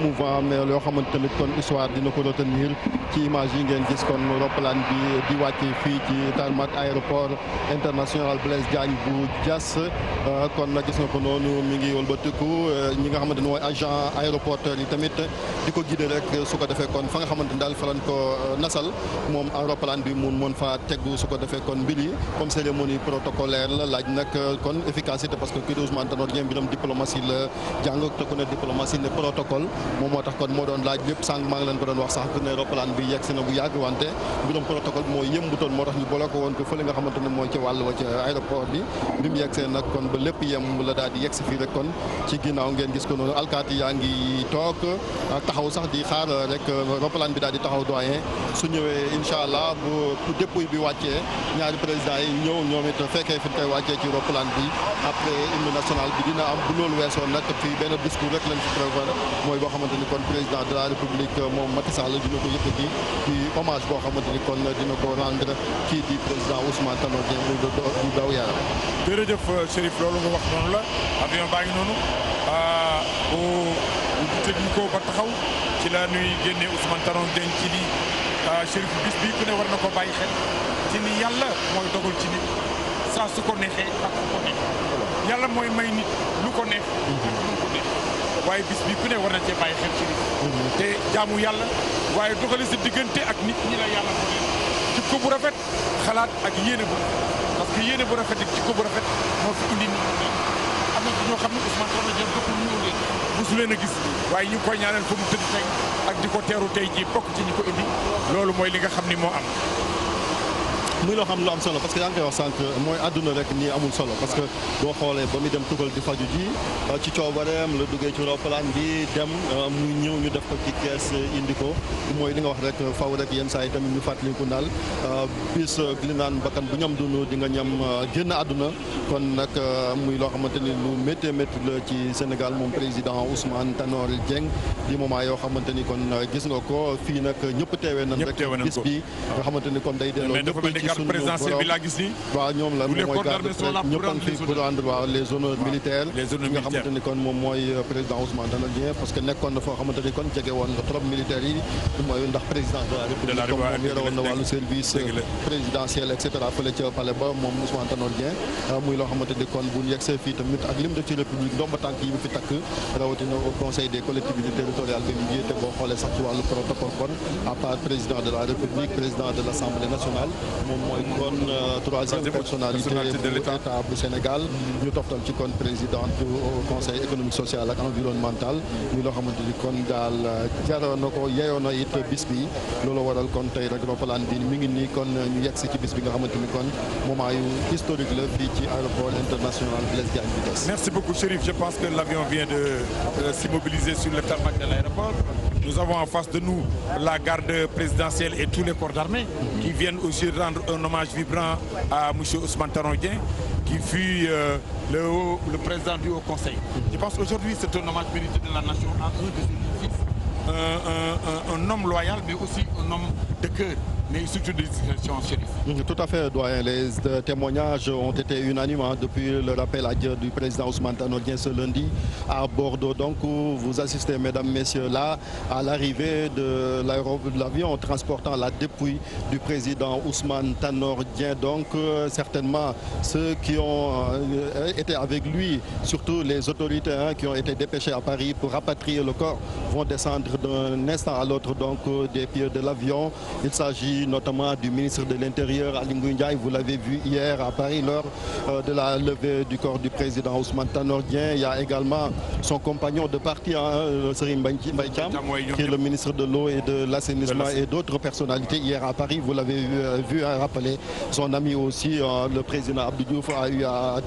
émouvant mais yoo xamante tamit kon histoire dina ko retenir ci image yi ngeen gis kon roppalaan bi di wàcc fii ci tarmac aéroport international Blaise Diagne bu Diass kon nag gis nga ko noonu mi ngi wëlbatiku ñi nga xamante ne mooy agent aéroporteur yi tamit di ko guider rek su ko defee kon fa nga xamante ne daal fa lañ ko nasal moom roppalaan bi mun mën fa tegu su ko defee kon mbir yi comme cérémonie protocolaire la laaj nag kon efficacité parce que kii di Ousmane Tanor Dieng mbiram diplomatie la jàng te ku ne diplomatie ne protocole moom moo tax kon moo doon laaj lépp sànq maa ngi leen ko doon wax sax ne roppalaan bi yegg si na bu yàgg wante mbiram protocole moo yëmbutoon moo tax ñu boole ko woon ko fële nga xamante ne mooy ci wàll wa ci aéroport bi bi mu yegg see nag kon ba lépp yem la daal di yegg si fii rek kon ci ginnaaw ngeen gis ko noonu alkaati yaa ngi toog taxaw sax di xaar rek roppalaan bi daal di taxaw doyen su ñëwee incha allah bu dépouille bi wàccee ñaari président yi ñëw ñoom it fekkee fi ñu koy wàccee ci roppalaan bi après hymne national bi dina am bu loolu weesoo nag fii benn discours rek lañ fi prévoir mooy boo xamante ni kon président de la république moom Macky Sall dina ko yëkkati ci hommage boo xamante ni kon dina ko rendre kii di président Ousmane Tanor Dieng du daw yaram. jërëjëf Chérif loolu nga wax noonu la avion baa ngi noonu bu tëgg ko ba taxaw ci la ñuy génnee Ousmane Tanor Dieng ci di Chérif bis bi ku ne war na ko bàyyi xel ci ni yàlla mooy dogal ci nit saa su ko neexee ak su ko neex yàlla mooy may nit lu ko neex lu ko neex waaye bis bi ku ne war na cee bàyyi xel Chérif te jaamu yàlla waaye doxali sa diggante ak nit ñi la yàlla moo leen jikko bu rafet xalaat ak yéene bu parce que yéene bu rafet ak jikko bu rafet moo fi indi nit ñi am na ci ñoo xam ne Ousmane Tanor Dieng bokkul ñëw leen mosu leen a gis waaye ñu ngi koy ñaanal fa mu tëdd tey ak di ko teeru tey ji bokk ci ñi ko indi loolu mooy li nga xam ni moo am. muy loo xam lu am solo parce que yaa ngi koy wax sànq mooy àdduna rek nii amul solo parce que boo xoolee ba muy dem tugal di faju ji ci coobareem la duggee ci roppalaan bi dem muy ñëw ñu def ko ci kees indi ko mooy li nga wax rek faw rek yenn saa yi tamit ñu fàttaliku daal bis li naan bakkan bu ñam dunu di nga ñam génn àdduna kon nag muy loo xamante ni lu métti métti la ci Sénégal moom président Ousmane Tanor Dieng di moment yoo xamante ni kon gis nga ko fii nag ñëpp teewee nañ rek bis bi nga xamante ni kon day delloo garde présidentielle bi laa gis nii. waaw ñoom la moom mooy garde ñëpp a ngi fi pour rendre waaw les honneurs militaires. nga xamante ni kon moom mooy président Ousmane Tanor Dieng parce que nekkoon na foo xamante ni kon jege woon nga trop militaires yi mooy ndax président de la république comme moom yore woon na wàllu service présidentiel et cetera fële ca palais ba moom Ousmane Tanor Dieng muy loo xamante ni kon bu ñu yegsee fii tamit ak lim def ci république ndomba tànk yi mu fi takk rawatina au conseil des collectivités territoriales bi mu jiite boo xoolee sax ci wàllu protocole kon à part président de la république président de l'assemblée nationale mooy kon troisième personnalité bu état bu Sénégal ñu toftal ci kon présidente du conseil économique social ak environnemental muy loo xamante ni kon daal jaroon na ko yeyoon na it bis bi loolu waral kon tey rek roppalaan bi mi ngi nii kon ñu yegg si ci bis bi nga xamante ni kon moment yu historique la fii ci aéroport international Blaise Diagne bi des. Merci beaucoup Chérif, je pense que l'avion vient de s'immobiliser sur le tarmac de l'aéroport. Nous avons en face de nous la garde présidentielle et tous les corps d'armée qui viennent aussi rendre un hommage vibrant à M. Ousmane Tanor Dieng, qui fut le président du Haut Conseil. Je pense aujourd'hui c'est un hommage mérité de la nation à un de ses fils, un homme loyal mais aussi un homme de cœur. Mais surtout des discrétions, Chérif. Tout à fait, doyen. Les témoignages ont été unanimes depuis le rappel à Dieu du président Ousmane Tanor Dieng ce lundi à Bordeaux. Donc, vous assistez, mesdames, messieurs, là, à l'arrivée de l'avion transportant la dépouille du président Ousmane Tanor Dieng. Donc, certainement, ceux qui ont été avec lui, surtout les autorités qui ont été dépêchées à Paris pour rapatrier le corps, vont descendre d'un instant à l'autre donc des pieds de l'avion. Il s'agit notamment du ministre de l'Intérieur, Aly Ngouille Ndiaye. Vous l'avez vu hier à Paris lors de la levée du corps du président Ousmane Tanor Dieng. Il y a également son compagnon de parti, Serigne Mbaye Thiam, qui est le ministre de l'eau et de l'assainissement et d'autres personnalités. Hier à Paris, vous l'avez vu rappeler, son ami aussi, le président Abdou Diouf, a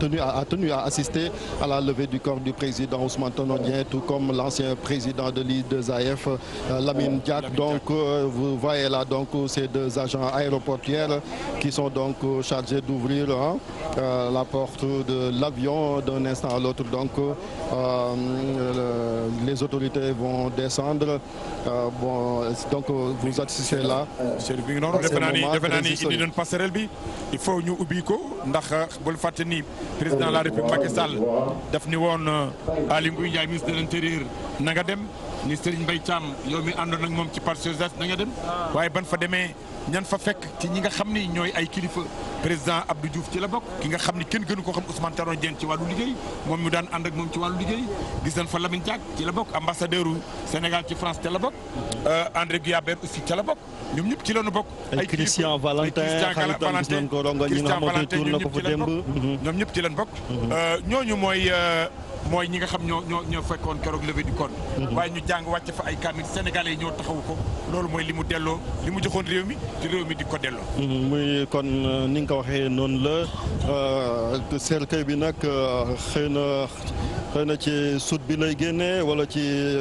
tenu à assister à la levée du corps du président Ousmane Tanor Dieng, tout comme l'ancien président de l'IAAF, Lamine Diack. Donc, vous voyez là donc ces deux agents aéroportuaires qui sont donc chargés d'ouvrir la porte de l'avion d'un instant à l'autre. Donc les autorités vont descendre. Donc vous assistez là. Il faut ñu ubbi ko ndax bul fàtte ni président de la République Macky Sall daf ni woon Aly Ngouille Ndiaye ministre de l'Intérieur na nga dem ni Serigne Mbaye Thiam yow mi àndoon ak moom ci parti socialiste na nga dem waaye ban fa demee ñan fa fekk ci ñi nga xam ni ñooy ay kilifa président Abdou Diouf ci la bokk ki nga xam ni kenn gënu ko xam Ousmane Tanor Dieng ci wàllu liggéey moom mi daan ànd ak moom ci wàllu liggéey gis nañ fa Lamine Diack ci la bokk ambassadeur u Sénégal ci France ca la bokk André Guillabert aussi ca la bokk ñoom ñëpp ci lañu bokk ay Christian Valentin xaritam gis nañ ko rongo ñi nga xamante tour na ko fa démb ñoom ñëpp ci lañ bokk ñooñu mooy ñi nga xam ñoo fekkoon keroog levée du corps waaye ñu jàng wàcc fa ay kamil sénégalais yi ñoo taxawu ko loolu mooy li mu delloo li mu joxoon réew mi te réew mi di ko delloo muy kon ni nga ko waxee noonu la cercueil bi nag xëy na ci sud bi lay génnee wala ci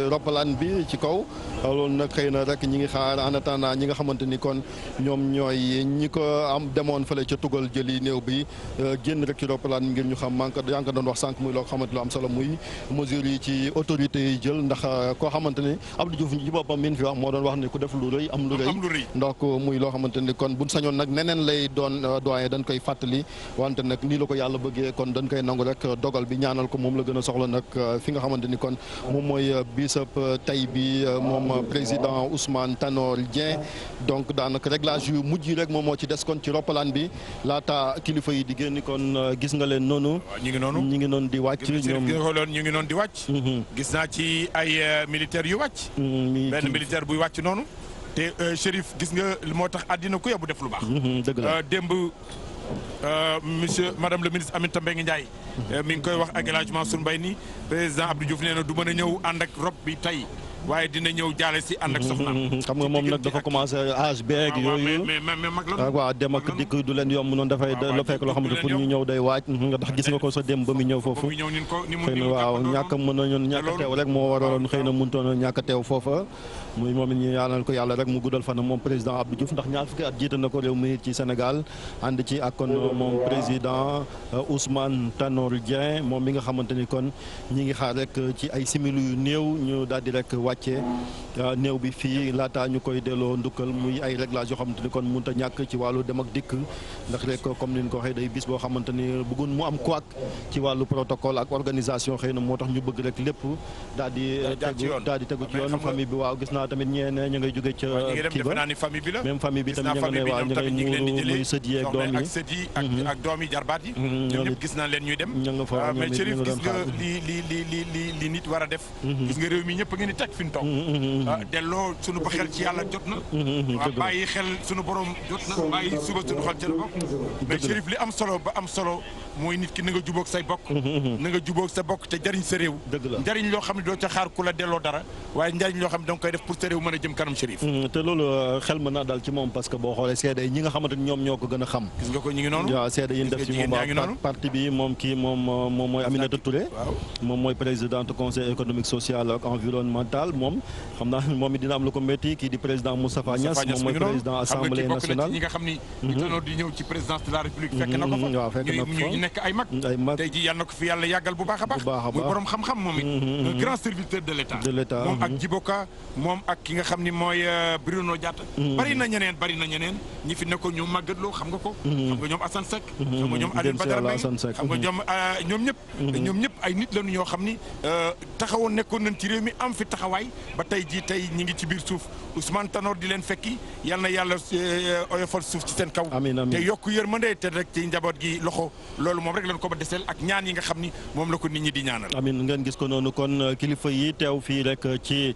roppalaan bi ci kaw loolu nag xëy na rek ñi ngi xaar en attendant ñi nga xamante ni kon ñoom ñooy ñi ko am demoon fële ca tugal jëli néew bi génn rek ci roppalaan ngir ñu xam yaa ngi ko doon wax sànq muy loo xamante lu am solo muy mesures yi ci autorités yi jël ndax koo xamante ni Abdou Diouf ci boppam min fi wax moo doon wax ne ku def lu rëy am lu rëy donc muy loo xamante ni kon buñ sañoon nag neneen lay doon doyen dañ koy fàttali wante nag nii la ko yàlla bëggee kon dañ koy nangu rek dogal bi ñaanal ko moom la gën a soxla nag fi nga xamante ni kon moom mooy bisab tey bi moom président Ousmane Tanor Dieng donc daanaka réglage yu mujj yi rek moom moo ci des kon ci roppalaan bi laata kilifa yi di génn kon gis nga leen noonu ñu ngi noonu di wàcc ñu ngi noonu di wàcc gis naa ci ay militaires yu wàcc benn militaire buy wàcc noonu te Chérif gis nga moo tax àddina ku yebbu def lu baax dëgg la démb madame le ministre Aminata Mbengue Ndiaye mi ngi koy wax ak El Hadj Mansour Mbaye ni président Abdou Diouf nee na du mën a ñëw ànd ak rob bi tey waaye dina ñëw jaale si ànd ak soxna xam nga moom nag dafa commencé âge beeg yooyu waaw dem ak dikk du leen yomb noonu dafay la fekk loo xamante pour ñu ñëw day waaj nga tax gis nga ko sa dem ba mu ñëw foofu xëy na waaw ñàkk mën a ñun ñàkk teew rek moo waraloon xëy na mënutoon a ñàkk teew foofa muy moom it ñu ñaanal ko yàlla rek mu guddal fanam moom président Abdou Diouf ndax ñaar fukki at jiite na ko réew mi ci Sénégal ànd ci ak kon moom président Ousmane Tanor Dieng moom mi nga xamante ni kon ñi ngi xaar rek ci ay simili yu néew ñu daal di rek wàcce néew bi fii laata ñu koy delloo ndukkal muy ay réglage yoo xamante ni kon mënut a ñàkk ci wàllu dem ak dikk ndax rek comme ni ñu ko waxee day bis boo xamante ni bëggun mu am kuwaak ci wàllu protocole ak organisation xëy na moo tax ñu bëgg rek lépp daal di tegu ci yoon famille bi waaw gis naa tamit ñeene ñu ngay jóge ca kii ba même famille bi tamit ñu nga ne waaw ñu ngay muuru muy sët yi ak doom yi ak doom yi jarbaat yi ñoom ñëpp gis naa leen ñuy dem mais Chérif gis nga li nit war a def gis nga réew mi ñëpp a ngi ni teg fi ñu toog delloo sunu ba xel ci yàlla jot na waaw bàyyi xel sunu borom jot na bàyyi suba sunu xel ca la bokk mais Chérif li am solo ba am solo mooy nit ki na nga jubóog say bokk na nga jubóog sa bokk te jariñ sa réew njariñ loo xam ne doo ca xaar ku la delloo dara waaye njariñ loo xam ne danga koy def pour sa réew mën a jëm kanam Chérif te loolu xel mën naa dal ci moom parce que boo xoolee seede yi ñi nga xamante ni ñoom ñoo ko gën a xam gis nga ko ñu ngi noonu waaw seede yi ñu def ci moom parti bi moom kii moom mooy Aminata Touré moom mooy présidente conseil économique social ak environnemental moom xam naa moom it dina am lu ko métti kii di président Moustapha Niass moom mooy président assemblée nationale ñi nga xam ni ñu tanoon di ñëw ci présidence de la république fekk na ko fa ñu nekk ay mag tey ji yàlla na ko fi yàlla yàggal bu baax a baax muy borom xam-xam moom it un grand serviteur de l'état moom ak Djiboka moom ak ki nga xam ni mooy Bruno Diatta bari na ñeneen ñi fi nekkoon ñoom màggatloo xam nga ko xam nga ñoom Assane Seck xam nga ñoom Alioune Badara Mbengue xam nga ñoom ñëpp ay nit lañu ñoo xam ni taxawoon nekkoon nañ ci réew mi am fi taxawaay ba tey ñi ngi ci biir suuf Ousmane Tanor di leen fekki yal na yàlla oyofal suuf ci seen kaw te yokk yërmande te rek ci njaboot gi loxo loolu moom rek lañ ko ba deseel ak ñaan yi nga xam ni moom la ko nit ñi di ñaanal amiin ngeen gis ko noonu kon kilifa yi teew fii rek ci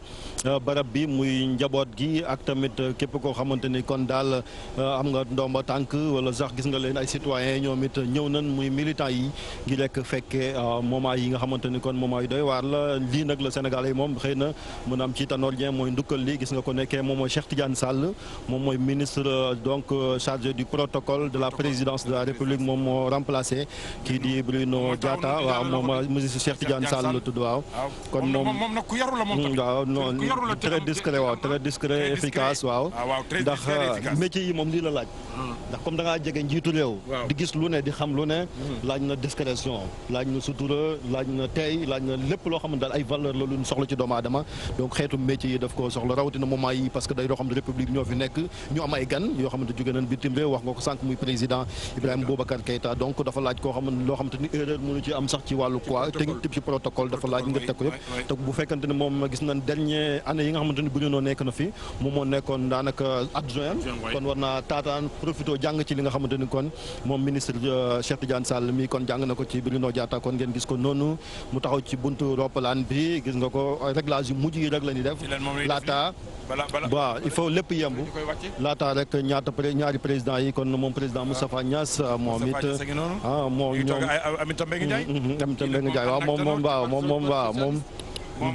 barab bi muy njaboot gi ak tamit képp koo xamante ni kon daal am nga ndomba tànk wala sax gis nga leen ay citoyens ñoom it ñëw nañ muy militants yi ngi rek fekkee moment yi nga xamante ni kon moment yi doy waar la lii nag la Sénégal yi moom xëy na mën a am ci Tanor Dieng mooy ndukkal li gis nga ko nekkee moom mooy Cheikh Tidiane Sall moom mooy ministre donc chargé du protocole de la présidence de la République moom moo remplacé kii di Bruno Diatta waaw moom ministre Cheikh Tidiane Sall la tudd waaw kon moom nag ku yaru la moom waaw non très discret waaw très discret efficace waaw ndax métier yi moom lii la laaj ndax comme da ngaa jege njiitu réew di gis lu ne di xam lu ne laaj na discrétion laaj na sutura laaj na tey laaj na lépp loo xam ne daal ay valeur la lu ñu soxla ci doomu aadama donc xeetu métier yi daf ko soxla rawatina moment yi parce que day loo xam ne république ñoo fi nekk ñu am ay gan yoo xamante jóge nañ bitim réew wax nga ko sànq muy président Ibrahima Boubacar Keïta donc dafa laaj laaj koo xam loo xamante ni erreur mënu ci am sax ci wàllu quoi technique ci protocole dafa laaj nga teg ko yëpp te bu fekkante ne moom gis nañ dernier année yi nga xamante ni Bruno nekk na fi moom moo nekkoon daanaka adjoint kon war naa taataan profito jàng ci li nga xamante ni kon moom ministre Cheikh Tidiane Sall mi kon jàng na ko ci Bruno Diatta kon ngeen gis ko noonu mu taxaw ci buntu roppalaan bi gis nga ko réglage yu mujj yi rek la ñuy def laata waaw il faut lépp yemb laata rek ñaari président yi kon moom président Moustapha Niass moom it moom ñoom Aminata Mbengue Ndiaye waaw moom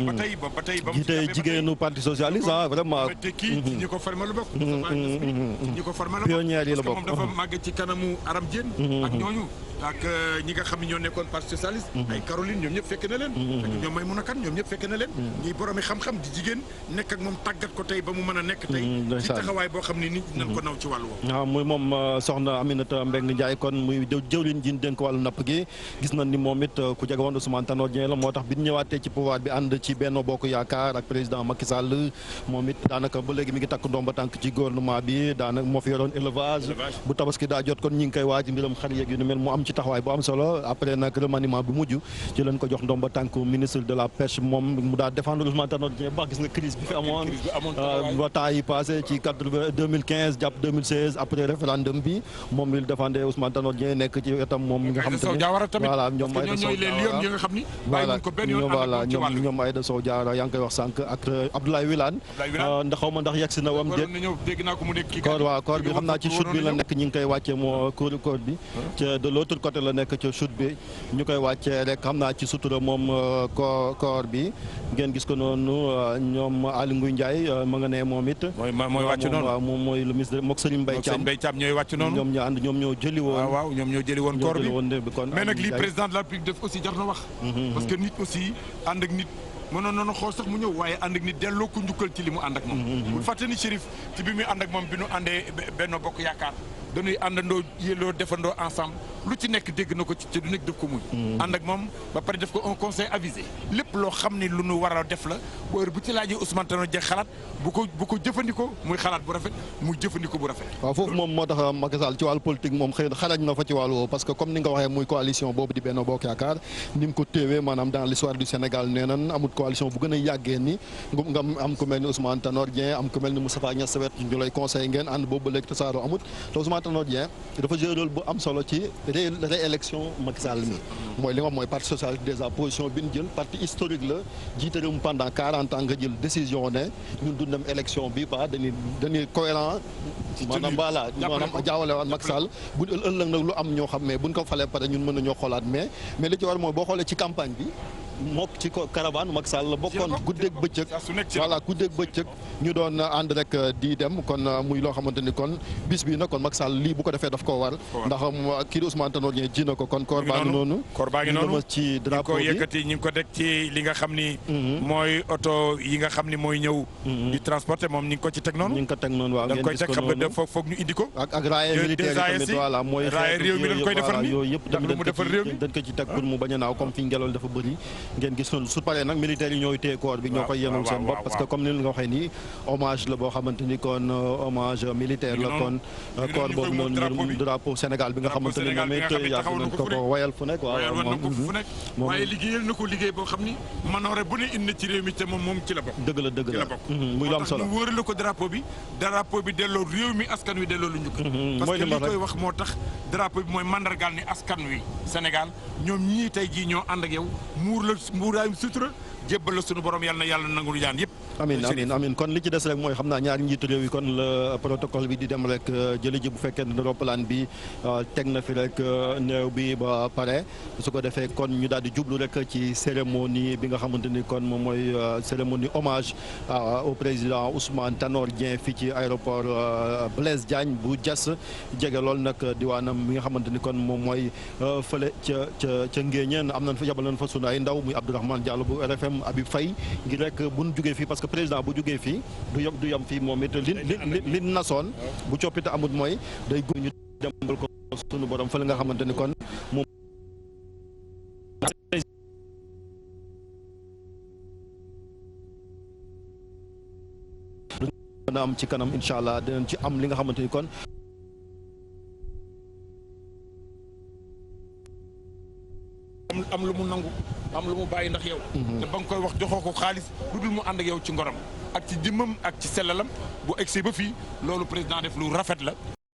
ba tey ba mu jiite jigéenu parti socialiste vraiment kii ñi ko formé la bokk ñi ko formé la bokk pionnière yi la bokk moom dafa màgg ci kanamu Aram Diène ak ñooñu ak ñi nga xam ne ñoo nekkoon parti socialiste ay Caroline ñoom ñëpp fekk na leen ak ñoom may mun a kan ñoom ñëpp fekk na leen ñuy boroomi xam-xam di jigéen nekk ak moom tàggat ko tey ba mu mën a nekk tey ci taxawaay boo xam ne nit nañ ko naw ci wàllu woowu waaw muy moom soxna Aminata Mbengue Ndiaye kon muy jëwriñ ji dénk wàllu napp gi gis nañ ni moom it ku jege woon Ousmane Tanor Dieng la moo tax bi ñu ñëwaatee ci pouvoir bi ànd ci Benno Bokk Yaakaar ak président Macky Sall moom it daanaka ba léegi mi ngi takk ndomba tànk ci gouvernement bi daanaka moo fi yoroon élevage bu tabaski daa jot kon ñi ngi koy waaj mbiram xar yeeg yu ni mel mu am ci taxawaay bu am solo après nag remaniement bi mujj ci lañ ko jox ndomba tànk ministre de la pêche moom mu daa défendre Ousmane Tanor Dieng baax gis nga crise bi fi amoon ba temps yi passé ci 2015 jàpp 2016 après référendum bi moom il défendait Ousmane Tanor Dieng nekk ci wetam moom mi nga xam te ne voilà ñoom Aïda Sow Diawara ñoom Aïda Sow Diawara yaa ngi koy wax sànq ak Abdoulaye Wilane ndax xaw ma ndax yegg si na wam déet koor bi xam naa ci chute bi la nekk ñi ngi koy wàccee moo koor bi de l'autre côté la nekk ci chute bi ñu koy wàccee rek xam naa ci sutura moom koor bi ngeen gis ko noonu ñoom Aly Ngouille Ndiaye ma nga ne moom it mooy wàcc noonu waaw moom mooy le ministre mook Serigne Mbaye Thiam ñooy wàcc noonu ñoom ñu ànd ñoom ñoo jëli woon waaw ñoom ñoo jëli woon koor bi kon mais nag lii président de la République def aussi jar na wax parce que nit aussi ànd ak nit mënoon noonu xool sax mu ñëw waaye ànd ak nit delloo ko njukkal ci li mu ànd ak moom bul fàtte ni Chérif ci bi muy ànd ak moom bi nu àndee Benno Bokk Yaakaar dañuy àndandoo yéeloo defandoo ensemble lu ci nekk dégg na ko ci du nekk def ko muy ànd ak moom ba pare def ko un conseil avisé lépp loo xam ne lu nu war a def la bu heure bu ci laajee Ousmane Tanor Dieng xalaat bu ko jëfandikoo muy xalaat bu rafet muy jëfandikoo bu rafet waaw foofu moom moo tax Macky Sall ci wàllu politique moom xëy na xarañ na fa ci wàllu woowu parce que comme ni nga waxee muy coalition boobu di Benno Bokk Yaakaar ni mu ko téewee maanaam dans l'histoire du Sénégal nee nan amul coalition bu gën a yàggee ni nga am ku mel ni Ousmane Tanor Dieng am ku mel ni Moustapha Niasse sa wet ñu lay conseil ngeen ànd boobu ba léegi tasaaroo amut te Ousmane Tanor Dieng dafa joué rôle bu am solo ci réélection Macky Sall mi mooy li nga wax mooy parti socialiste déjà position bi ñu jël parti historique la jiite réew mi pendant 40 ans nga jël décision ne ñun du dem élection bi ba dañuy cohérent maanaam voilà maanaam jaawale woon Macky Sall bu ëllëg nag lu am ñoo xam mais buñ ko falee pare ñun mën nañoo xoolaat mais li ci war mooy boo xoolee ci campagne bi mook ci caravane Macky Sall la bokkoon guddeeg bëccëg voilà guddeeg bëccëg ñu doon ànd rek di dem kon muy loo xamante ni kon bis bi nag kon Macky Sall lii bu ko defee daf koo war ndax kii di Ousmane Tanor Dieng ji na ko kon koor baa ngi noonu ci drapeau bi ñu ngi ko yëkkati ñu ngi ko teg ci li nga xam ni mooy oto yi nga xam ni mooy ñëw di transporter moom ñu ngi ko ci teg noonu ñu ngi ko teg noonu waaw ngeen gis ko xam nga foog ñu indi ko ak raaya militaire yi tamit voilà mooy raaya réew mi dañ koy defar ni yooyu yëpp tamit dañ ko ci teg pour mu bañ a naaw comme fi ngelaw dafa bëri ngeen gis noonu su paree nag militaires yi ñooy téye koor bi ñoo koy yenul seen bopp parce que comme ni nga waxee nii hommage la boo xamante ni kon hommage militaire la kon koor boobu noonu drapeau Sénégal bi nga xamante ni moom it yàgg nañ ko wayal fu nekk waaye liggéeyal na ko liggéey boo xam ni manoore bu ne indi ci réew mi te moom ci la bokk dëgg la muy lu am solo ñu wóorale ko drapeau bi delloo réew mi askan wi delloo lu njukkal parce que li koy wax moo tax drapeau bi mooy mandargaal ni askan wi Sénégal ñoom ñii tey jii ñoo ànd ak yow muuraayum sutura jébbal la sunu borom yàlla na yàlla nangul ñaan yëpp amiin kon li ci des rek mooy xam naa ñaari njiitu réew yi kon la protocole bi di dem rek jëli ji bu fekkee ne roppalaan bi teg na fi rek néew bi ba pare su ko defee kon ñu daal di jublu rek ci cérémonie bi nga xamante ni kon moom mooy cérémonie hommage au président Ousmane Tanor Dieng fii ci aéroport Blaise Diagne bu Diass jege lool nag diwaanam mi nga xamante ni kon moom mooy fële ca Ngéeñeen am nañ fa yabal nañ fa sunu ay ndaw muy Abdourahmane Diallo bu RFM Habib Faye ngir rek bu ñu jugee fii parce que président bu jugee fii du yam fii moom it li nasoon bu coppite amut mooy day gu ñu demal ko sunu borom fële nga xamante ni kon moom dana am ci kanam incha allah dinañ ci am li nga xamante ni kon am lu mu nangu am lu mu bàyyi ndax yow. te ba nga koy wax joxoo ko xaalis lu dul mu ànd ak yow ci ngoram ak ci jëmmam ak ci sellalam bu egsi ba fii loolu président def lu rafet la.